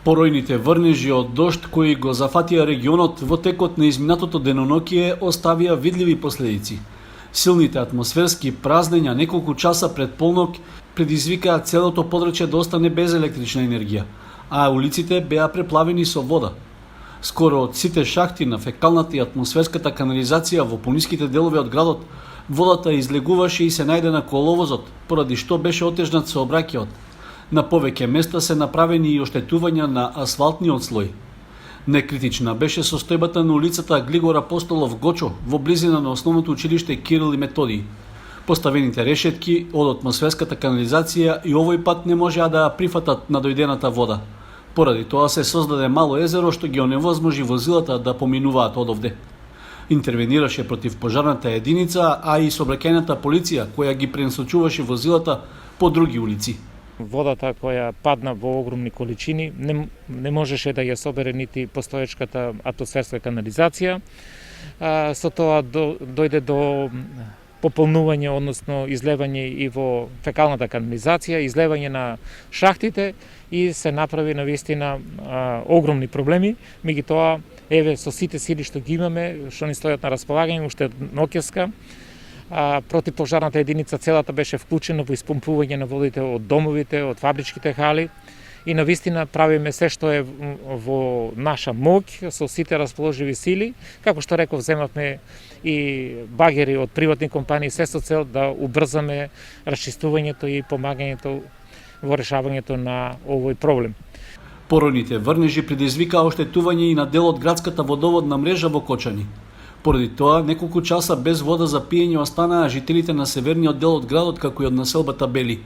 Поројните врнежи од дожд кои го зафатија регионот во текот на изминатото деноноќие оставија видливи последици. Силните атмосферски празнења неколку часа пред полнок предизвикаа целото подрачје да остане без електрична енергија, а улиците беа преплавени со вода. Скоро од сите шахти на фекалната и атмосферската канализација во пониските делови од градот, водата излегуваше и се најде на коловозот, поради што беше отежнат сообраќајот. На повеќе места се направени и оштетувања на асфалтниот слој. Некритична беше состојбата на улицата Глигор Апостолов Гочо во близина на основното училиште Кирил и Методиј. Поставените решетки од атмосферската канализација и овој пат не можеа да прифатат надојдената вода. Поради тоа се создаде мало езеро што ги оневозможи возилата да поминуваат одовде. Интервенираше против пожарната единица, а и сообраќајната полиција која ги пренасочуваше возилата по други улици. Водата која падна во огромни количини не можеше да ја собере нити постоечката атмосферска канализација. Со тоа дојде до пополнување, односно излевање и во фекалната канализација, излевање на шахтите и се направи навистина огромни проблеми. Меѓутоа, еве со сите сили што ги имаме, што ни стојат на располагање, уште ноќеска, противпожарната единица целата беше вклучена во испомпување на водите од домовите, од фабричките хали и навистина правиме се што е во наша моќ со сите расположиви сили. Како што реков, земавме и багери од приватни компании се со цел да убрзаме расчистувањето и помагањето во решавањето на овој проблем. Поројните врнежи предизвикаа оштетување и на дел од градската водоводна мрежа во Кочани. Поради тоа, неколку часа без вода за пиење останаа жителите на северниот дел од градот, како и од населбата Бели.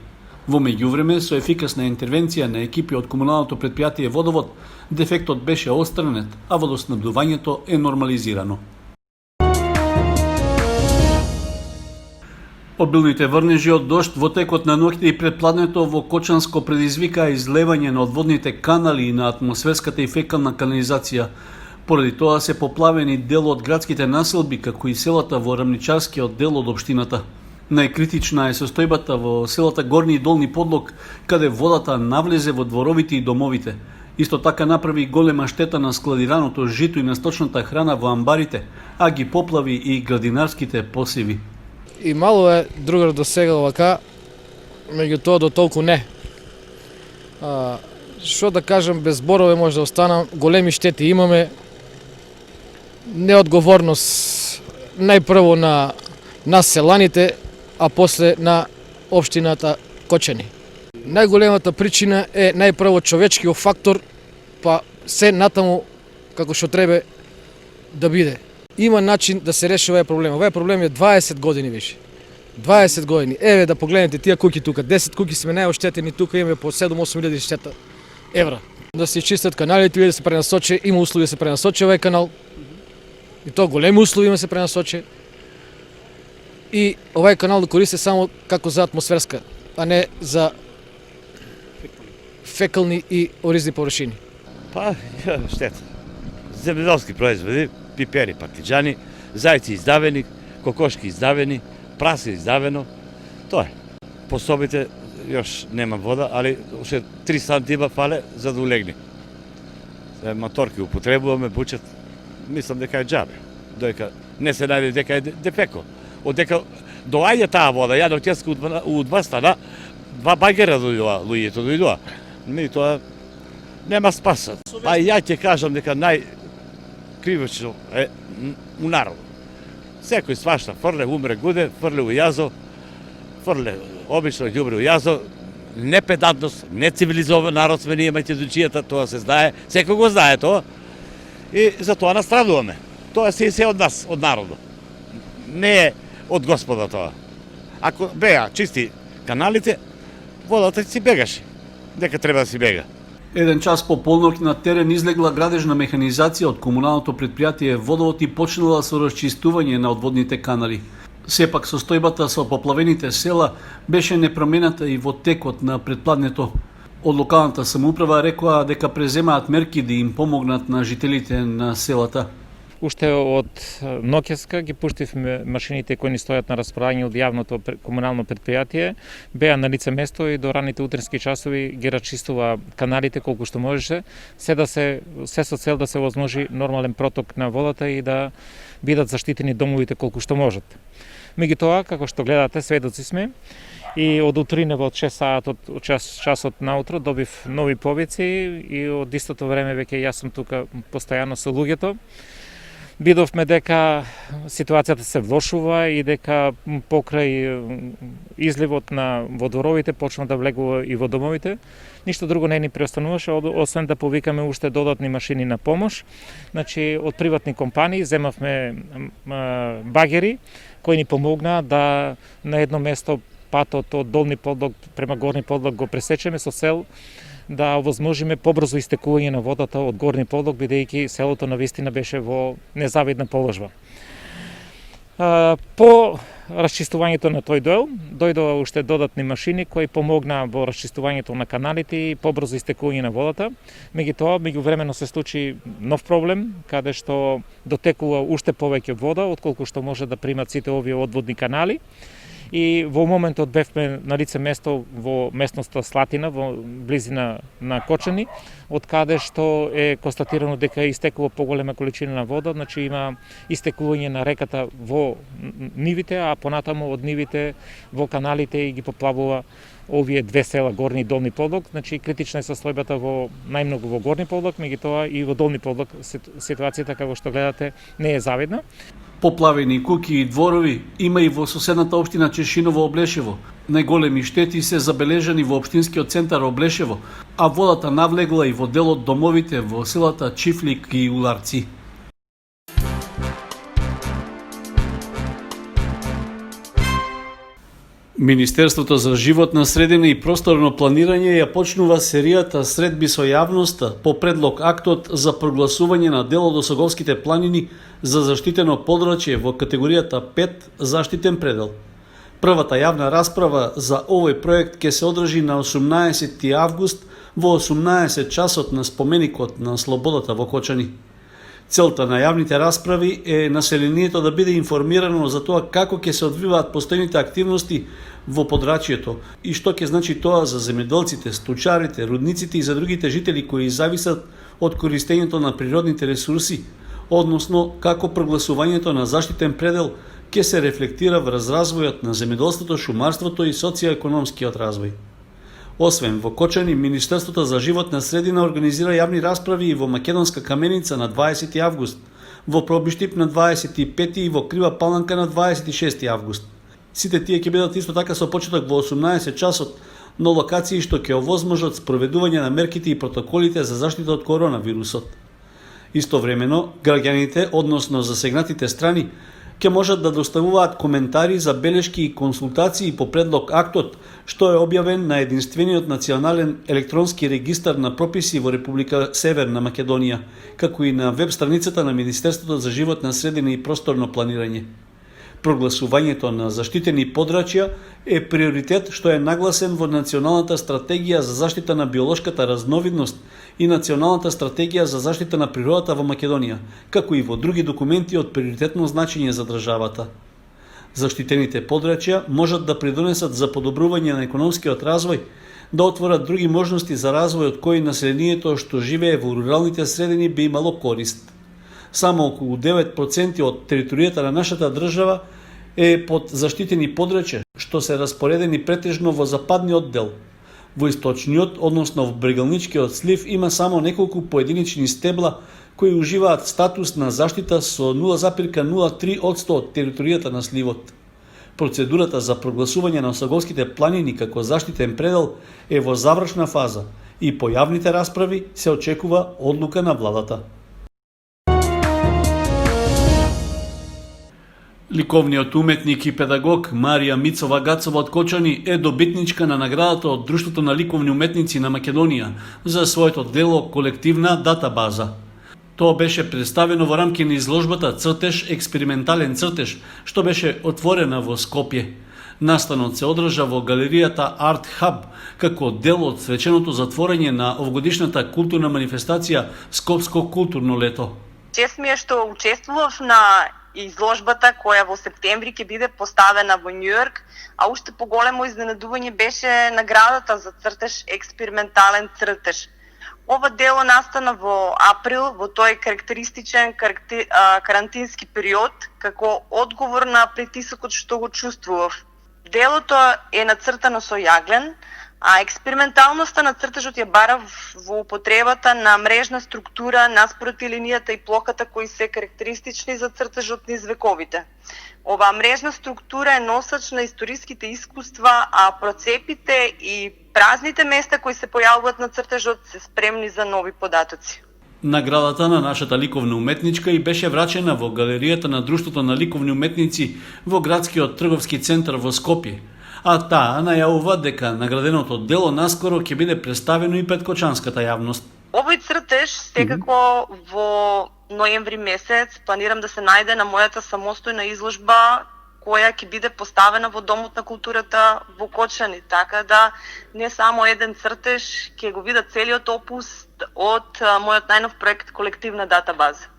Во меѓувреме, со ефикасна интервенција на екипи од комуналното претпријатие Водовод, дефектот беше отстранет, а водоснабдувањето е нормализирано. Обилните врнежи од дожд во текот на ноќта и предпладнето во Кочанско предизвикаа излевање на одводните канали и на атмосферската и фекална канализација. Поради тоа се поплавени дел од градските населби, како и селата во рамничарскиот дел од општината. Најкритична е состојбата во селата Горни и Долни Подлог, каде водата навлезе во дворовите и домовите. Исто така направи голема штета на складираното жито и на сточната храна во амбарите, а ги поплави и градинарските посеви. И мало е другар до сега вака, меѓутоа до толку не. Што да кажам, без зборови може да останам, големи штети имаме, неодговорност најпрво на нас селаните, а после на општината Кочани. Најголемата причина е најпрво човечкиот фактор, па се натаму како што треба да биде. Има начин да се реши овој проблем. Овој проблем е 20 години више. 20 години. Еве да погледнете тие куќи тука. 10 куќи сме најоштетени, тука имаме по 7-8 илјади штета евра. Да се чистат каналите или да се пренасочи, има услови да се пренасочи овој канал. И то големи услови има да се пренасочи. И овој канал да користи само како за атмосферска, а не за фекални и оризни површини. Па, штета. Земјоделски производи, пипери, партиџани, зајци издавени, кокошки издавени, прасе издавено. Тоа е. По собите још нема вода, али уште 3 сантима фале за да улегне. Моторки употребуваме, бучат, мислам дека е џабе. Доека не се најде дека е дефеко. Одека доаѓа таа вода, ја доќеска у 2 стана, 2 багера луѓето дојдоа. Меѓутоа нема спаса. Па ја ќе кажам дека најкривично е у народот. Секој свашта фрле, умре гуде, фрле у јазо, фрле обично ѓубре у јазо, непедантност, нецивилизован народ сме ние мајчедучијата, тоа се знае, секој го знае тоа. И за тоа настрадуваме. Тоа се од нас, од народот. Не е од Господа тоа. Ако беа чисти каналите, водата си бегаше. Дека треба да си бега. Еден час по полнок на терен излегла градежна механизација од комуналното претпријатие Водовод и почнала со расчистување на одводните канали. Сепак состојбата со поплавените села беше непромената и во текот на предпладнето. Од локалната самоуправа рекоа дека преземаат мерки да им помогнат на жителите на селата. Уште од ноќеска ги пуштивме машините кои ни стојат на располагање од јавното комунално предпријатие, беа на лице место и до раните утрински часови ги расчистува каналите колку што можеше, се со цел да се возможи нормален проток на водата и да бидат заштитени домовите колку што можат. Меѓутоа, како што гледате, сведоци сме, и од утринево од 6 саат од часот наутро добив нови повици и од истото време веќе јас сум тука постојано со луѓето. Видовме дека ситуацијата се влошува и дека покрај изливот на водоровите почна да влегува и во домовите. Ништо друго не ни преостануваше, освен да повикаме уште додатни машини на помош. Значи, од приватни компании земавме багери кои ни помогнаа да на едно место патот од Долни Подлог према Горни Подлог го пресечеме со цел да овозможиме побрзо истекување на водата од Горни Подлог, бидејќи селото навистина беше во незавидна положба. По расчистувањето на тој дел, дојдоа уште додатни машини кои помогнаа во расчистувањето на каналите и побрзо истекување на водата. Меѓутоа, меѓувремено се случи нов проблем, каде што дотекува уште повеќе вода, отколку што може да примат сите овие одводни канали. И во моментот бевме на лице место во местноста Слатина, во близина на Кочани, од каде што е констатирано дека истекува поголема количина на вода, значи има истекување на реката во нивите, а понатаму од нивите во каналите и ги поплавува овие две села, Горни и Долни Подлог. Значи критична е состојбата во најмногу во Горни Подлог, меѓутоа и во Долни Подлог ситуацијата, како што гледате, не е завидна. Поплавени куќи и дворови има и во соседната општина Чешиново Облешево. Најголеми штети се забележани во општинскиот центар Облешево, а водата навлегла и во дел од домовите во селата Чифлик и Уларци. Министерството за животна средина и просторно планирање ја почнува серијата средби со јавноста по предлог актот за прогласување на дел од Осоговските планини за заштитено подрачје во категоријата 5 заштитен предел. Првата јавна расправа за овој проект ќе се одржи на 18 август во 18 часот на споменикот на Слободата во Кочани. Целта на јавните расправи е населението да биде информирано за тоа како ќе се одвиваат постојните активности во подрачјето и што ќе значи тоа за земјоделците, стучарите, рудниците и за другите жители кои зависат од користењето на природните ресурси, односно како прогласувањето на заштитен предел ќе се рефлектира врз развојот на земјоделството, шумарството и социјоекономскиот развој. Освен во Кочани, Министерството за животна средина организира јавни расправи и во Македонска каменица на 20 август, во Пробиштип на 25 и во Крива Паланка на 26 август. Сите тие ќе бидат исто така со почеток во 18 часот на локации што ќе овозможат спроведување на мерките и протоколите за заштита од коронавирусот. Истовремено, граѓаните, односно засегнатите страни, ќе можат да доставуваат коментари, забелешки и консултации по предлог актот, што е објавен на единствениот национален електронски регистар на прописи во Република Северна Македонија, како и на веб страницата на Министерството за животна средина и просторно планирање. Прогласувањето на заштитени подрачја е приоритет што е нагласен во Националната стратегија за заштита на биолошката разновидност и Националната стратегија за заштита на природата во Македонија, како и во други документи од приоритетно значење за државата. Заштитените подрачја можат да придонесат за подобрување на економскиот развој, да отворат други можности за развој од кои населението што живее во руралните средини би имало корист. Само околу 9% од територијата на нашата држава е под заштитени подрачја, што се распоредени претежно во западниот дел. Во источниот, односно во брегалничкиот слив, има само неколку поединични стебла кои уживаат статус на заштита со 0,03% од територијата на сливот. Процедурата за прогласување на Осоговските планини како заштитен предел е во завршна фаза и по јавните расправи се очекува одлука на владата. Ликовниот уметник и педагог Марија Мицова Гацова од Кочани е добитничка на наградата од Друштвото на ликовни уметници на Македонија за своето дело колективна датабаза. Тоа беше представено во рамки на изложбата Цртеж, експериментален цртеж, што беше отворена во Скопје. Настанот се одржа во галеријата Art Hub како дел од свеченото затворање на овогодишната културна манифестација Скопско културно лето. Чест ми е што учествував на изложбата која во септември ќе биде поставена во Њујорк, а уште поголемо изненадување беше наградата за цртеж експериментален цртеж. Ова дело настана во април, во тој карактеристичен карантински период, како одговор на притисокот што го чувствував. Делото е нацртано со јаглен, а експерименталноста на цртежот ја бара во употребата на мрежна структура наспроти линијата и плоката кои се карактеристични за цртежот низ вековите. Оваа мрежна структура е носач на историските искуства, а процепите и празните места кои се појавуваат на цртежот се спремни за нови податоци. Наградата на нашата ликовна уметничка и беше врачена во галеријата на Друштвото на ликовни уметници во градскиот трговски центар во Скопје, а таа најавува дека награденото дело наскоро ќе биде представено и пред кочанската јавност. Овој цртеж секако во ноември месец планирам да се најде на мојата самостојна изложба која ќе биде поставена во Домот на културата во Кочани, така да не само еден цртеж, ќе го видат целиот опус од мојот најнов проект Колективна датабаза.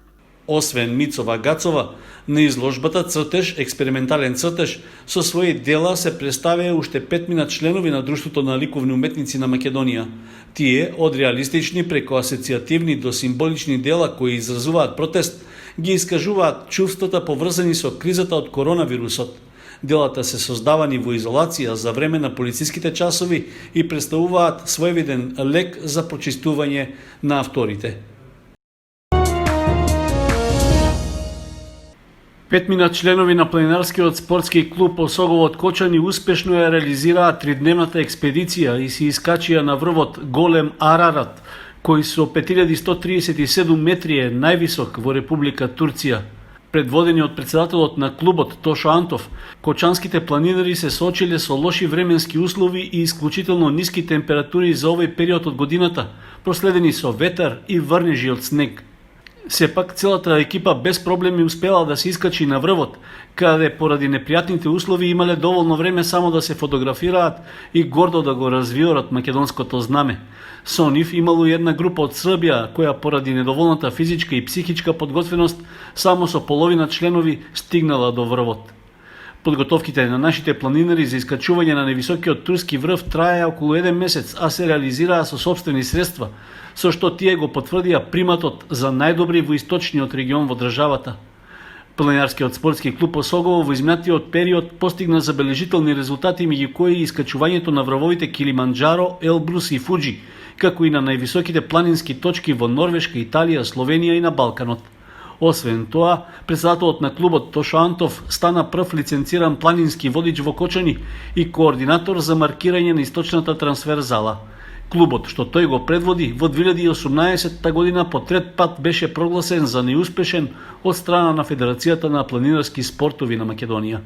Освен Мицова Гацова, на изложбата Цртеж, експериментален цртеж, со своји дела се представија уште 5 членови на Друштвото на ликовни уметници на Македонија. Тие, од реалистични преку асоцијативни до символични дела кои изразуваат протест, ги искажуваат чувствата поврзани со кризата од коронавирусот. Делата се создавани во изолација за време на полициските часови и представуваат своевиден лек за прочистување на авторите. 5 членови на планинарскиот спортски клуб Осоговот Кочани успешно ја реализираа тридневната експедиција и се искачија на врвот Голем Арарат, кој со 5137 метри е највисок во Република Турција. Предводени од председателот на клубот Тошо Антов, кочанските планинари се соочиле со лоши временски услови и исклучително ниски температури за овој период од годината, проследени со ветар и врнежи од снег. Сепак, целата екипа без проблеми успела да се искачи на врвот, каде поради непријатните услови имале доволно време само да се фотографираат и гордо да го развиорат македонското знаме. Со нив имало една група од Србија, која поради недоволната физичка и психичка подготвеност, само со половина членови стигнала до врвот. Подготовките на нашите планинари за искачување на невисокиот турски врв траеа околу 1 месец, а се реализираа со сопствени средства, со што тие го потврдија приматот за најдобри во источниот регион во државата. Планинарскиот спортски клуб Осогово во изминатиот период постигна забележителни резултати, меѓу кои искачувањето на врвовите Килиманџаро, Елбрус и Фуџи, како и на највисоките планински точки во Норвешка, Италија, Словенија и на Балканот. Освен тоа, председателот на клубот Тошо Антов стана прв лиценциран планински водич во Кочани и координатор за маркирање на источната трансферзала. Клубот, што тој го предводи, во 2018 година по трет пат беше прогласен за неуспешен од страна на Федерацијата на планинарски спортови на Македонија.